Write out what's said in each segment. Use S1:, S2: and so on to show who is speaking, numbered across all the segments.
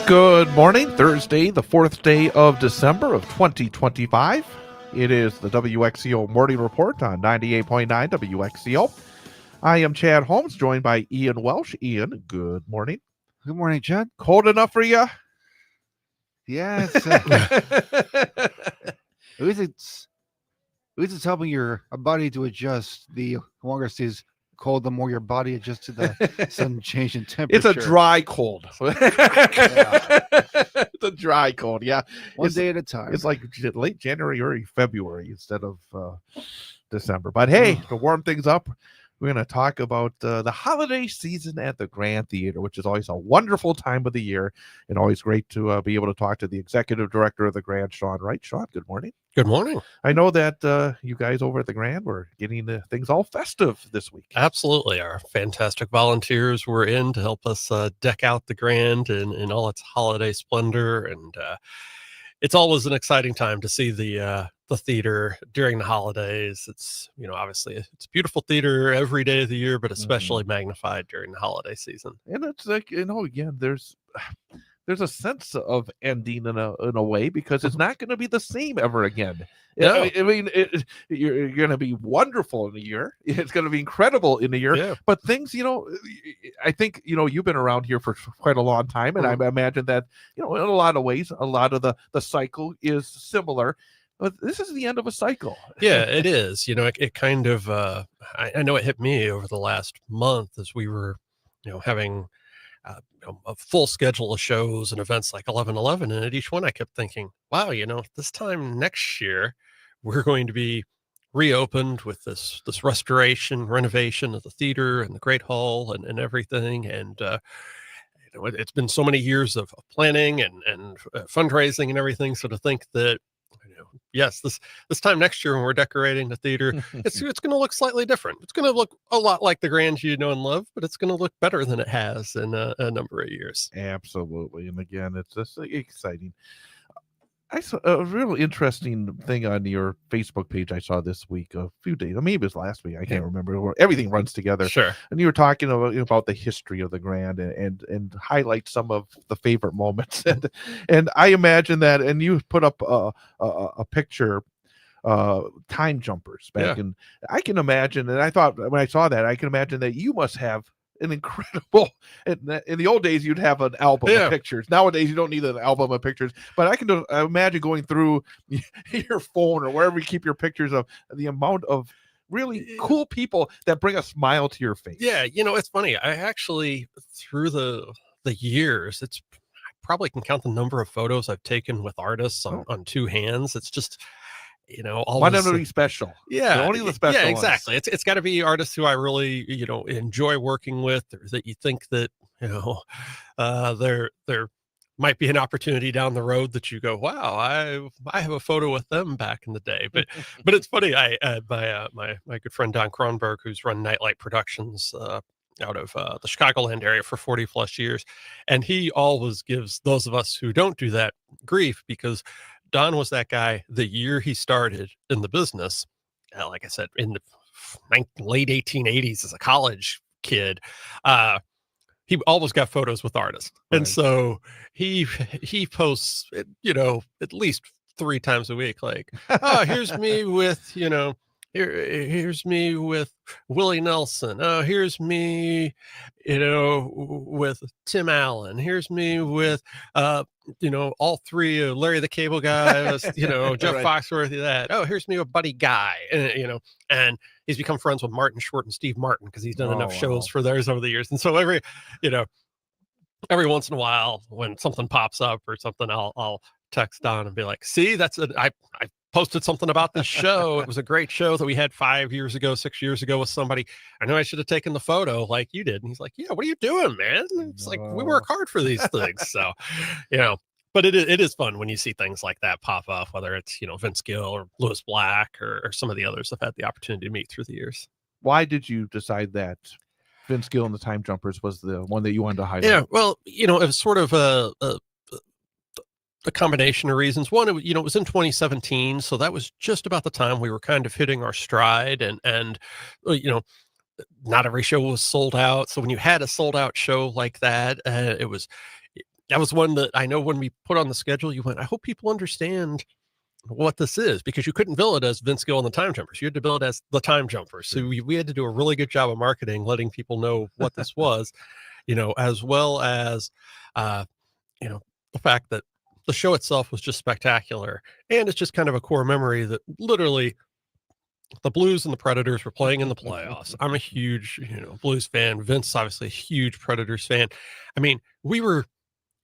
S1: Good morning, Thursday, the 4th day of December of 2025. It is the WXCO Morning Report on 98.9 WXCO. I am Chad Holmes, joined by Ian Welsh. Ian, good morning.
S2: Good morning, Chad.
S1: Cold enough for you?
S2: Yeah, at least it's helping your body to adjust. The longer it stays cold, the more your body adjusts to the sudden change in temperature.
S1: It's a dry cold. It's a dry cold, yeah.
S2: One day at a time.
S1: It's like late January, early February instead of December. But hey, to warm things up, we're going to talk about the holiday season at the Grand Theater, which is always a wonderful time of the year, and always great to be able to talk to the executive director of the Grand, Sean Wright. Sean, good morning.
S3: Good morning.
S1: I know that you guys over at the Grand were getting things all festive this week.
S3: Absolutely. Our fantastic volunteers were in to help us deck out the Grand in all its holiday splendor. And it's always an exciting time to see the theater during the holidays. It's, obviously it's beautiful theater every day of the year, but especially magnified during the holiday season.
S1: And it's like, again, there's a sense of ending in a way, because it's not going to be the same ever again.
S3: No.
S1: I mean, you're going to be wonderful in a year. It's going to be incredible in a year.
S3: Yeah.
S1: But things, I think, you've been around here for quite a long time. And I imagine that, in a lot of ways, a lot of the cycle is similar. But this is the end of a cycle.
S3: Yeah, it is. It kind of, I know it hit me over the last month as we were, having a full schedule of shows and events like 11/11, and at each one I kept thinking, wow, this time next year we're going to be reopened with this restoration, renovation of the theater and the Great Hall and everything. And it's been so many years of planning and fundraising and everything. So to think that, yes, this time next year when we're decorating the theater, it's going to look slightly different. It's going to look a lot like the Grand you know and love, but it's going to look better than it has in a number of years.
S1: Absolutely. And again, it's just exciting. I saw a real interesting thing on your Facebook page I saw this week, a few days, maybe it was last week, I can't remember. Everything runs together.
S3: Sure.
S1: And you were talking about the history of the Grand and highlight some of the favorite moments. And I imagine that, and you put up a picture, time jumpers back in. I can imagine, and I thought when I saw that, I can imagine that you must have an incredible, in the old days you'd have an album of pictures. Nowadays you don't need an album of pictures, but I can imagine going through your phone or wherever you keep your pictures of the amount of really cool people that bring a smile to your face.
S3: Yeah, it's funny. I actually, through the years, I probably can count the number of photos I've taken with artists on two hands. It's just,
S1: one of them special.
S3: Yeah,
S1: only the special.
S3: Yeah, exactly. Ones. It's got to be artists who I really, enjoy working with, or that you think that, there might be an opportunity down the road that you go, wow, I have a photo with them back in the day. But it's funny. My good friend Don Kronberg, who's run Nightlight Productions out of the Chicagoland area for 40 plus years, and he always gives those of us who don't do that grief, because Don was that guy the year he started in the business, like I said, in the late 1880s as a college kid. He always got photos with artists. Right. And so he posts, at least 3 times a week, like, oh, here's me with, here's me with Willie Nelson. Oh, here's me, with Tim Allen. Here's me with, all 3, Larry the Cable Guy, Jeff Foxworthy, that. Oh, here's me with Buddy Guy. And, and he's become friends with Martin Short and Steve Martin because he's done enough shows for theirs over the years. And so every once in a while when something pops up or something, I'll text Don and be like, see, that's it. I posted something about this show. It was a great show that we had 5 years ago, 6 years ago with somebody. I know I should have taken the photo like you did. And he's like, yeah, what are you doing, man? It's like, we work hard for these things. So, but it is fun when you see things like that pop up, whether it's, Vince Gill or Louis Black or some of the others I've had the opportunity to meet through the years.
S1: Why did you decide that Vince Gill and the Time Jumpers was the one that you wanted to highlight?
S3: Yeah, well, it was sort of a combination of reasons. One, it was in 2017, so that was just about the time we were kind of hitting our stride, and not every show was sold out. So when you had a sold out show like that, it was that was one that I know when we put on the schedule, you went, I hope people understand what this is, because you couldn't bill it as Vince Gill and the Time Jumpers. You had to bill it as the Time Jumpers. So we had to do a really good job of marketing, letting people know what this was, as well as, the fact that the show itself was just spectacular. And it's just kind of a core memory that literally the Blues and the Predators were playing in the playoffs. I'm a huge, Blues fan. Vince, obviously a huge Predators fan. I mean,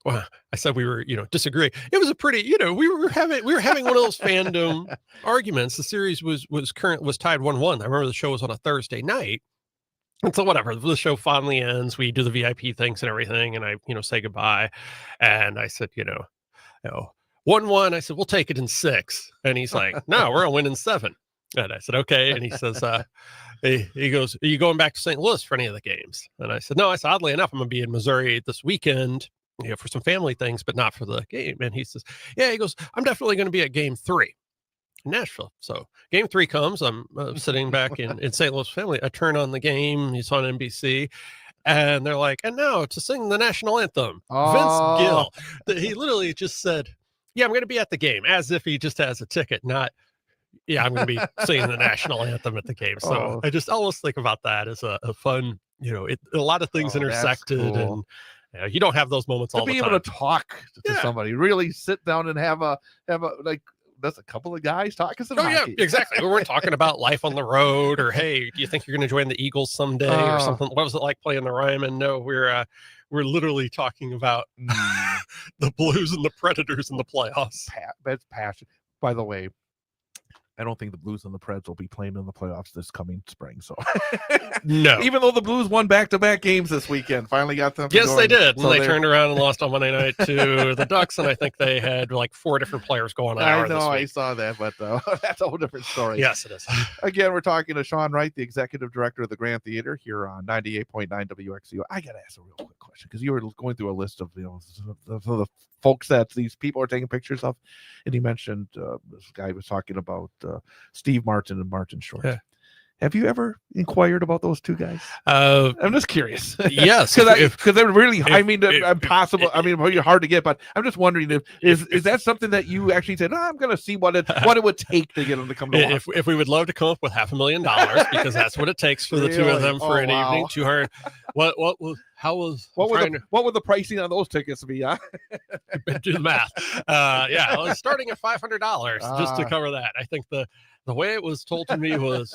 S3: I said we were, disagree. It was a pretty, we were having one of those fandom arguments. The series was tied 1-1. I remember the show was on a Thursday night. And so whatever, the show finally ends. We do the VIP things and everything. And I, say goodbye. And I said, 1-1. I said, we'll take it in 6. And he's like, no, we're going to win in 7. And I said, okay. And he says, he goes, are you going back to St. Louis for any of the games? And I said, no. I said, oddly enough, I'm going to be in Missouri this weekend, for some family things, but not for the game. And he says, yeah, he goes, I'm definitely going to be at game 3 in Nashville. So game 3 comes, I'm sitting back in St. Louis family. I turn on the game. It's on NBC. And they're like, and now to sing the national anthem, Vince Gill. He literally just said, yeah, I'm going to be at the game, as if he just has a ticket, not, yeah, I'm going to be singing the national anthem at the game. So I just always think about that as a fun, a lot of things intersected.
S1: Cool.
S3: And you don't have those moments all the time.
S1: To be able to talk to somebody, really sit down and have a that's a couple of guys talking some hockey.
S3: Yeah, exactly. We weren't talking about life on the road, or hey, do you think you're going to join the Eagles someday, or something? What was it like playing the Ryman? No, we're literally talking about the Blues and the Predators in the playoffs.
S1: That's passion. By the way, I don't think the Blues and the Preds will be playing in the playoffs this coming spring. So
S3: no,
S1: even though the Blues won back-to-back games this weekend, finally got them.
S3: Yes, they did.
S1: So
S3: and they turned around and lost on Monday night to the Ducks, and I think they had like 4 different players going on.
S1: I know, I saw that, but that's a whole different story.
S3: Yes, it is.
S1: Again, we're talking to Sean Wright, the executive director of the Grand Theater here on 98.9 WXCO. I got to ask a real quick question, because you were going through a list of the folks that these people are taking pictures of, and he mentioned this guy was talking about Steve Martin and Martin Short. Yeah. Have you ever inquired about those two guys? I'm just curious.
S3: Yes,
S1: because they're really. Impossible. Really hard to get. But I'm just wondering if that something that you actually said? I'm going to see what it would take to get them to come to.
S3: If we would love to come up with $500,000, because that's what it takes for the two of them for an evening. 200. What would
S1: the pricing on those tickets be?
S3: Do the math. Starting at $500 just to cover that. I think the way it was told to me was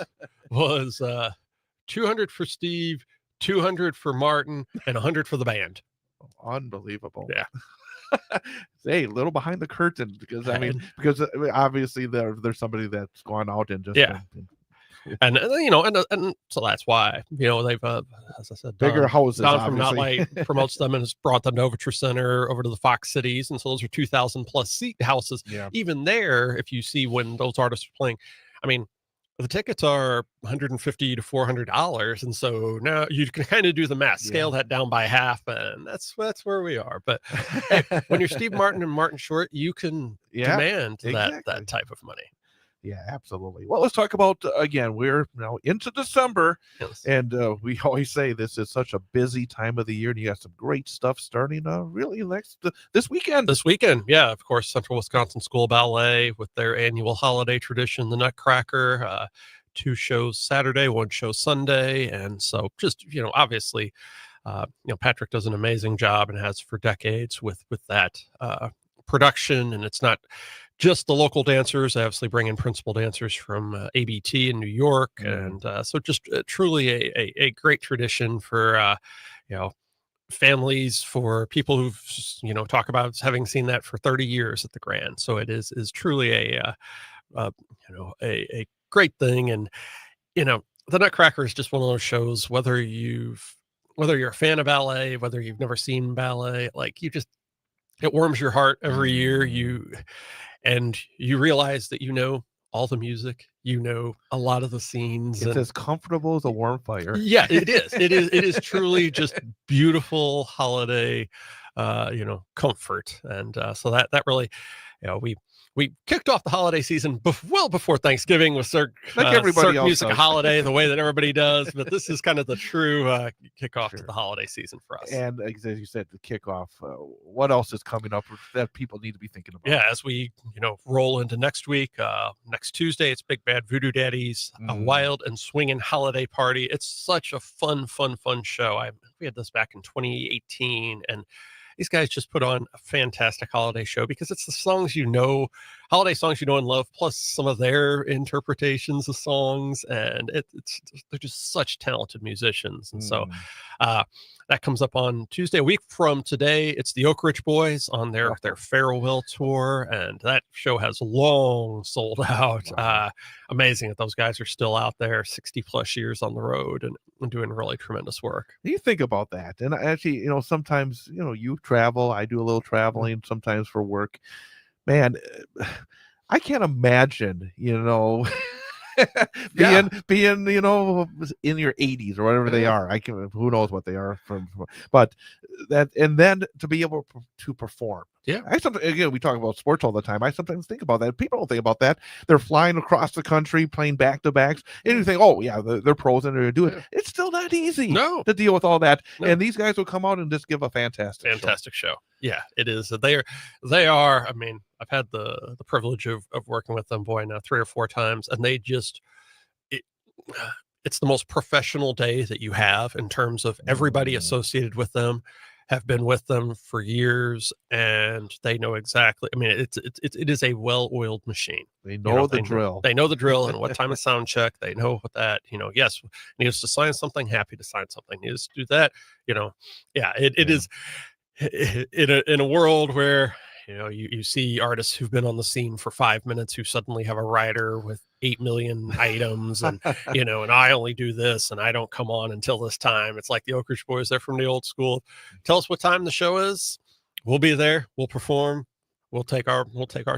S3: 200 for Steve, 200 for Martin, and 100 for the band.
S1: Unbelievable.
S3: Yeah.
S1: Hey, a little behind the curtain, because obviously there's somebody that's gone out and just
S3: and so that's why they've as I said,
S1: bigger houses.
S3: Don from Nightlight promotes them and has brought them to Overture Center over to the Fox Cities, and so those are 2,000 plus seat houses.
S1: Yeah.
S3: Even there, if you see when those artists are playing, the tickets are $150 to $400, and so now you can kind of do the math, scale that down by half, and that's where we are. But hey, when you're Steve Martin and Martin Short, you can demand that type of money.
S1: Yeah, absolutely. Well, let's talk about, again, we're now into December, and we always say this is such a busy time of the year, and you got some great stuff starting really this weekend.
S3: This weekend, yeah, of course, Central Wisconsin School Ballet with their annual holiday tradition, the Nutcracker, 2 shows Saturday, 1 show Sunday, and so just, obviously, Patrick does an amazing job and has for decades with that production, and it's not just the local dancers. I obviously bring in principal dancers from ABT in New York. And so just truly a great tradition for, families, for people who've, talk about having seen that for 30 years at the Grand. So it is truly a great thing. And, the Nutcracker is just one of those shows, whether you're a fan of ballet, whether you've never seen ballet, it warms your heart every year. And you realize that all the music, a lot of the scenes.
S1: It's as comfortable as a warm fire.
S3: Yeah, it is. It is truly just beautiful holiday, comfort. And so that really, we kicked off the holiday season well before Thanksgiving with Cirque,
S1: Like everybody
S3: Cirque
S1: else
S3: Music
S1: does.
S3: Holiday, the way that everybody does. But this is kind of the true kickoff to
S1: Sure.
S3: the holiday season for us.
S1: And as you said, the kickoff. What else is coming up that people need to be thinking about?
S3: Yeah, as we roll into next week, next Tuesday, it's Big Bad Voodoo Daddies, a wild and swinging holiday party. It's such a fun show. We had this back in 2018, and these guys just put on a fantastic holiday show because it's the songs holiday songs you know and love, plus some of their interpretations of songs, and they're just such talented musicians. And so that comes up on Tuesday. A week from today, it's the Oak Ridge Boys on their farewell tour, and that show has long sold out.
S1: Wow.
S3: Amazing that those guys are still out there 60 plus years on the road and doing really tremendous work.
S1: You think about that, and actually, sometimes you travel. I do a little traveling sometimes for work. Man, I can't imagine, being in your 80s or whatever they are. Who knows what they are but that, and then to be able to perform.
S3: Yeah.
S1: We talk about sports all the time. I sometimes think about that. People don't think about that. They're flying across the country, playing back-to-backs, and you think, oh yeah, they're pros and they're going to do it. It's still not easy to deal with all that.
S3: No.
S1: And these guys will come out and just give a fantastic show.
S3: Yeah, it is. They are. I mean, I've had the privilege of working with them, now 3 or 4 times, and they just it's the most professional day that you have in terms of everybody associated with them have been with them for years, and they know exactly. I mean, it is a well-oiled machine.
S1: They know the drill.
S3: They know the drill, and what time of sound check. They know what that. Yes, needs to sign something. Happy to sign something. Needs to do that. It is in a world where you see artists who've been on the scene for 5 minutes who suddenly have a rider with 8 million items, and and I only do this and I don't come on until this time. It's like the Oak Ridge Boys. They're from the old school. Tell us what time the show is. We'll be there. We'll perform. We'll take our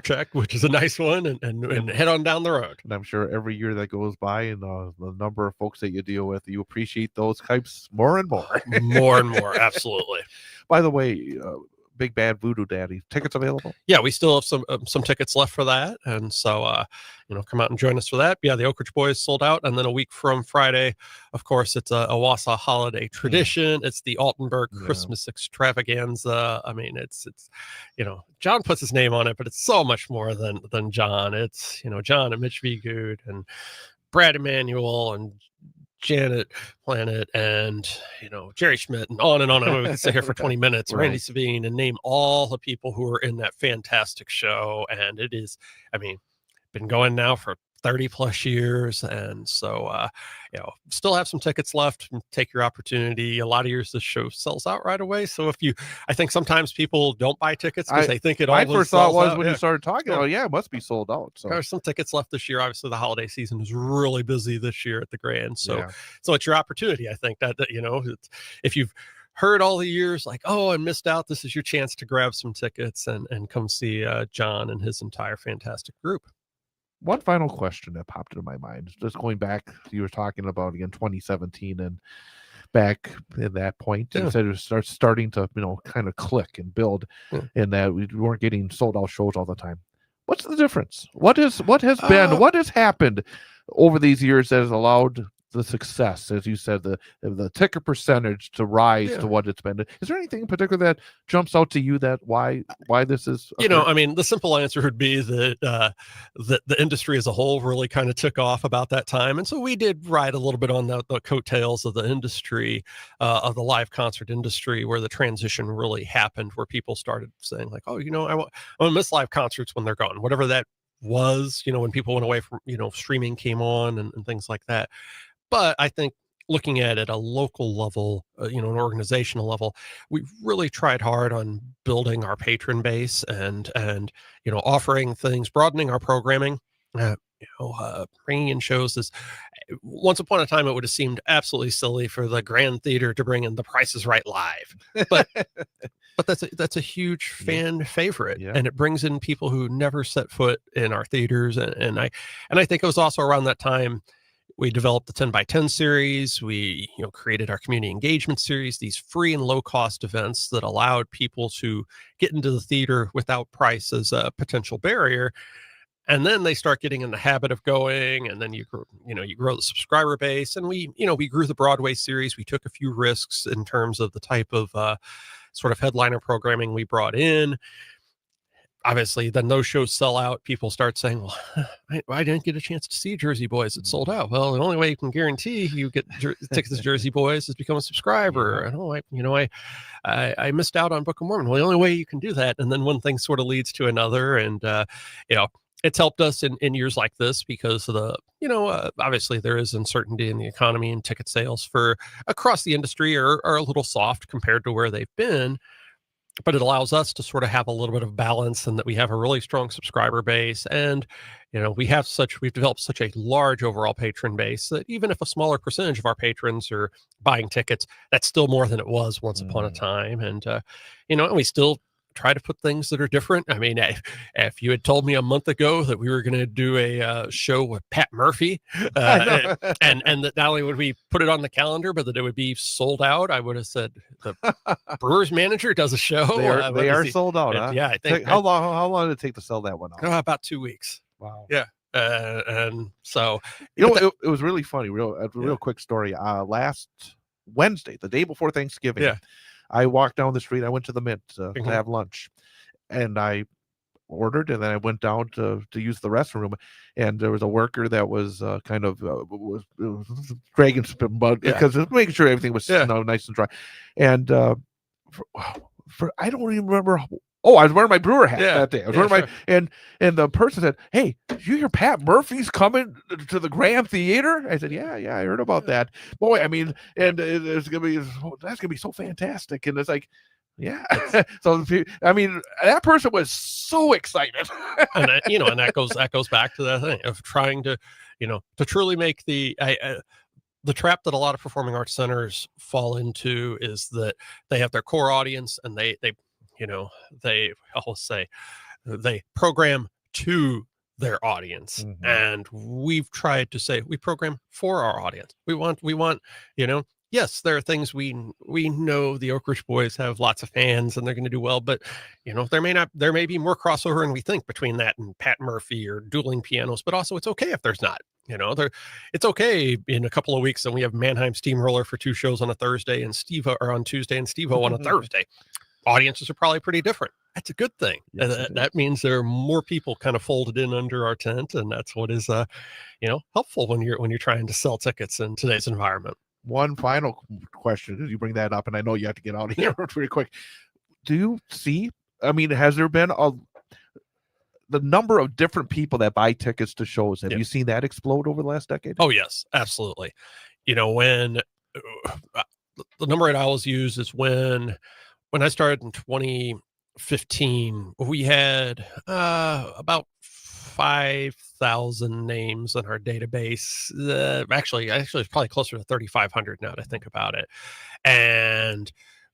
S3: check, which is a nice one, and head on down the road.
S1: And I'm sure every year that goes by, and the number of folks that you deal with, you appreciate those types more and more.
S3: More and more, absolutely.
S1: By the way, Big Bad Voodoo Daddy tickets available?
S3: Yeah, we still have some tickets left for that, and so come out and join us for that. Yeah, the Oak Ridge Boys sold out, and then a week from Friday, of course, it's a Wausau holiday tradition. It's the Altenburg Christmas extravaganza. I mean, it's John puts his name on it, but it's so much more than John. It's John and Mitch V. Good and Brad Emanuel and Janet Planet and Jerry Schmidt and on and on. We could sit here for 20 minutes.
S1: Right.
S3: Randy Savine, and name all the people who are in that fantastic show. And it is, been going now for 30 plus years, and so still have some tickets left. Take your opportunity. A lot of years the show sells out right away, so I think sometimes people don't buy tickets because they think
S1: my first thought was when
S3: you
S1: you started talking, it must be sold out. So
S3: there's some tickets left this year. Obviously the holiday season is really busy this year at the Grand, so it's your opportunity. I think that if you've heard all the years like, oh, I missed out, this is your chance to grab some tickets and come see John and his entire fantastic group.
S1: One final question that popped into my mind, just going back, you were talking about again 2017, and back in that point, you said it starts starting to kind of click and build, and that we weren't getting sold out shows all the time. What's the difference? What has happened over these years that has allowed the success, as you said, the ticket percentage to rise to what it's been? Is there anything in particular that jumps out to you that why this is?
S3: The simple answer would be that the industry as a whole really kind of took off about that time, and so we did ride a little bit on the coattails of the industry, of the live concert industry, where the transition really happened, where people started saying like, oh, I want to miss live concerts when they're gone, whatever that was, when people went away from streaming came on and things like that. But I think looking at a local level, an organizational level, we've really tried hard on building our patron base and offering things, broadening our programming, bringing in shows. Once upon a time, it would have seemed absolutely silly for the Grand Theater to bring in The Price is Right live, but that's a huge fan favorite, and it brings in people who never set foot in our theaters, and I think it was also around that time We developed the 10 by 10 series. We, created our community engagement series, these free and low cost events that allowed people to get into the theater without price as a potential barrier. And then they start getting in the habit of going, and then you grow the subscriber base. And we grew the Broadway series. We took a few risks in terms of the type of sort of headliner programming we brought in. Obviously, then those shows sell out. People start saying, well, I didn't get a chance to see Jersey Boys. It sold out. Well, the only way you can guarantee you get tickets to Jersey Boys is become a subscriber. I missed out on Book of Mormon. Well, the only way you can do that. And then one thing sort of leads to another. And, it's helped us in years like this because of the, obviously there is uncertainty in the economy, and ticket sales for across the industry are a little soft compared to where they've been. But it allows us to sort of have a little bit of balance, and that we have a really strong subscriber base. And, we've developed such a large overall patron base that even if a smaller percentage of our patrons are buying tickets, that's still more than it was once upon a time. And, and we still try to put things that are different. I mean, if you had told me a month ago that we were going to do a show with Pat Murphy, and that not only would we put it on the calendar, but that it would be sold out, I would have said the Brewers manager does a show.
S1: They are sold out. Huh?
S3: Yeah, I think.
S1: How long did it take to sell that one out?
S3: About 2 weeks.
S1: Wow.
S3: Yeah. And so
S1: it was really funny. Real quick story. Last Wednesday, the day before Thanksgiving.
S3: Yeah.
S1: I walked down the street. I went to the Mint to have lunch, and I ordered, and then I went down to use the restroom, and there was a worker that was was dragging some mud because making sure everything was nice and dry. And I don't even remember. I was wearing my Brewer hat that day. I was wearing and the person said, "Hey, did you hear Pat Murphy's coming to the Grand Theater?" I said, "Yeah, I heard about that." Boy, I mean, and that's gonna be so fantastic. And it's like, yeah. So I mean, that person was so excited.
S3: And that goes back to that thing of trying to, to truly make the trap that a lot of performing arts centers fall into is that they have their core audience, and they always say they program to their audience.
S1: Mm-hmm.
S3: And we've tried to say we program for our audience. We want, yes, there are things we know the Oak Ridge Boys have lots of fans and they're going to do well, but there may be more crossover than we think between that and Pat Murphy or Dueling Pianos, but also it's okay if there's not. It's okay in a couple of weeks, and we have Mannheim Steamroller for 2 shows on a Thursday and on Tuesday, and Steve-O on a Thursday. Audiences are probably pretty different. That's a good thing.
S1: Yes,
S3: that means there are more people kind of folded in under our tent, and that's what is helpful when you're trying to sell tickets in today's environment.
S1: One final question, as you bring that up, and I know you have to get out of here pretty quick. Do you see? I mean, has there been the number of different people that buy tickets to shows? Have you seen that explode over the last decade?
S3: Oh yes, absolutely. When the number I'd always use is when I started in 2015, we had about 5,000 names in our database. Actually, it's probably closer to 3,500 now that I think about it. And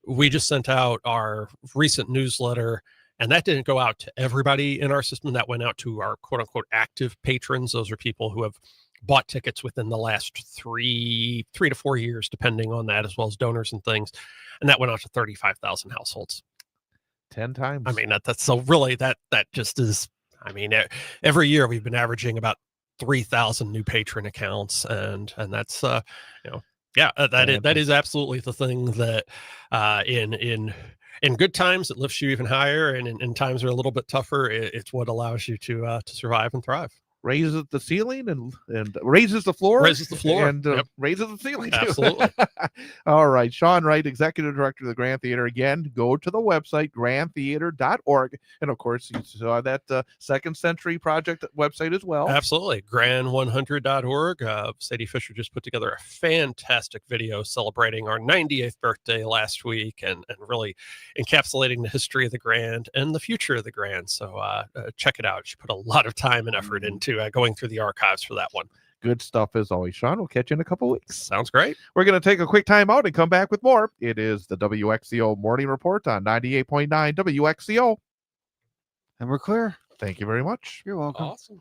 S3: we just sent out our recent newsletter, and that didn't go out to everybody in our system. That went out to our quote unquote active patrons. Those are people who have bought tickets within the last 3 to 4 years, depending on that, as well as donors and things. And that went out to 35,000 households.
S1: 10 times.
S3: I mean, that's so really that just is, I mean, every year we've been averaging about 3,000 new patron accounts. And that's, that is absolutely the thing that in good times, it lifts you even higher. And in times that are a little bit tougher, it's what allows you to survive and thrive.
S1: Raises the ceiling and raises the floor.
S3: Raises the floor.
S1: And raises the ceiling, too.
S3: Absolutely.
S1: All right. Sean Wright, Executive Director of the Grand Theater. Again, go to the website, grandtheater.org. And, of course, you saw that Second Century Project website as well.
S3: Absolutely. Grand100.org. Sadie Fisher just put together a fantastic video celebrating our 98th birthday last week and really encapsulating the history of the Grand and the future of the Grand. So check it out. She put a lot of time and effort into going through the archives for that one.
S1: Good stuff as always. Sean, we'll catch you in a couple weeks.
S3: Sounds great.
S1: We're going to take a quick time out and come back with more. It is the WXCO Morning Report on 98.9 WXCO.
S2: And we're clear.
S1: Thank you very much.
S2: You're welcome.
S3: Awesome.